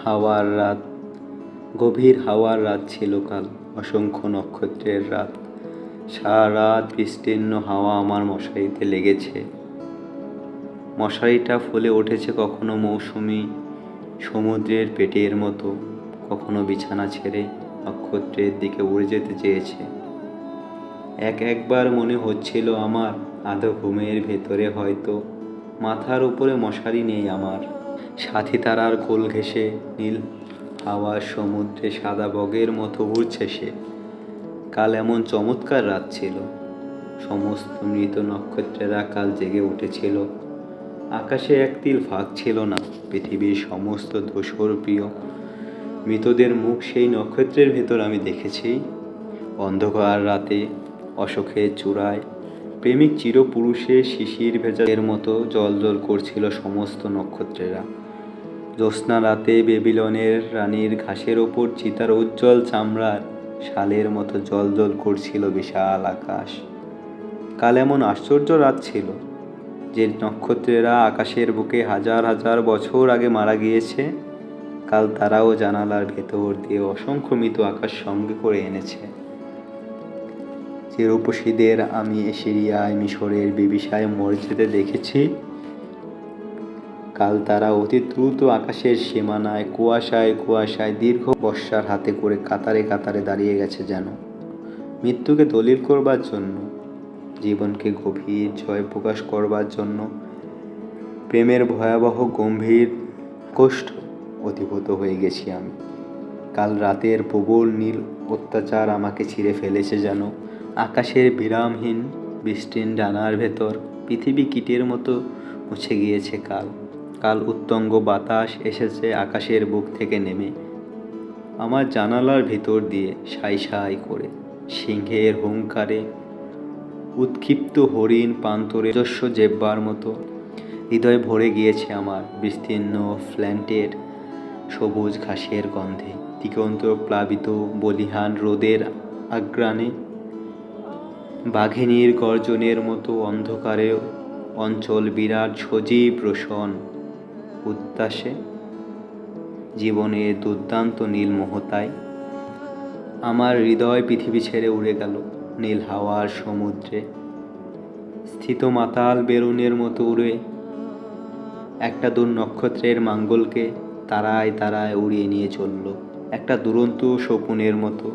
হাওয়ার রাত, গভীর হাওয়ার রাত ছিল কাল, অসংখ্য নক্ষত্রের রাত। সারা রাত বিস্তীর্ণ হাওয়া আমার মশারিতে লেগেছে। মশারিটা ফুলে উঠেছে কখনো মৌসুমি সমুদ্রের পেটের মতো, কখনো বিছানা ছেড়ে নক্ষত্রের দিকে উড়ে যেতে চেয়েছে। একবার মনে হচ্ছিল আমার আধো ঘুমের ভেতরে হয়তো মাথার উপরে মশারি নেই আমার। সাথী তারার কোল ঘেঁষে নীল হাওয়ার সমুদ্রে সাদা বগের মতো উড়ছে সে। কাল এমন চমৎকার রাত ছিল, সমস্ত মৃত নক্ষত্রেরা কাল জেগে উঠেছিল। আকাশে এক তিল ফাঁক ছিল না। পৃথিবীর সমস্ত ধূসর প্রিয় মৃতদের মুখ সেই নক্ষত্রের ভেতর আমি দেখেছি। অন্ধকার রাতে অশোকের চূড়ায় প্রেমিক চিরপুরুষের শিশির ভেজার মতো জলজল করছিল সমস্ত নক্ষত্রেরা। জ্যোৎস্না রাতে বেবিলনের রানীর ঘাসের ওপর চিতার উজ্জ্বল চামড়ার শালের মতো জলজল করছিল বিশাল আকাশ। কাল এমন আশ্চর্য রাত ছিল যে নক্ষত্রেরা আকাশের বুকে হাজার হাজার বছর আগে মারা গিয়েছে, কাল তারাও জানালার ভেতর দিয়ে অসংখ্য মৃত আকাশ সঙ্গে করে এনেছে। যে রূপসীদের আমি সিরিয়ায়, মিশরের বিবিসায় মসজিদে দেখেছি, কাল তারা অতি দ্রুত আকাশের সীমানায় কুয়াশায় কুয়াশায় দীর্ঘ বর্ষার হাতে করে কাতারে কাতারে দাঁড়িয়ে গেছে, যেন মৃত্যুকে দলিল করবার জন্য, জীবনকে গভীর জয় প্রকাশ করবার জন্য, প্রেমের ভয়াবহ গম্ভীর কষ্ট অধিভূত হয়ে গেছি আমি। কাল রাতের প্রবল নীল অত্যাচার আমাকে ছিঁড়ে ফেলেছে, যেন আকাশের বিরামহীন বিস্তীর্ণ ডানার ভেতর পৃথিবী কীটের মতো মুছে গিয়েছে কাল। কাল উত্তঙ্গ বাতাস এসেছে আকাশের বুক থেকে নেমে আমার জানালার ভিতর দিয়ে সাই সাই করে। সিংহের হুংকারে উৎক্ষিপ্ত হরিণ প্রান্তরে নিজস্ব জেব্বার মতো হৃদয় ভরে গিয়েছে আমার। বিস্তীর্ণ ফ্ল্যাটের সবুজ ঘাসের গন্ধে, দিগন্ত প্লাবিত বলিহান রোদের আগ্রাণে, বাঘিনীর গর্জনের মতো অন্ধকারে অঞ্চল বিরাট সজীব রোশন উদ্দাসে, জীবনের দুর্দান্ত নীলমোহতায় আমার হৃদয় পৃথিবী ছেড়ে উড়ে গেল নীল হাওয়ার সমুদ্রে। স্থিত মাতাল বেলুনের মতো উড়ে একটা দূর নক্ষত্রের মাঙ্গলকে তারায় তারায় উড়িয়ে নিয়ে চলল, একটা দুরন্ত শকুনের মতো।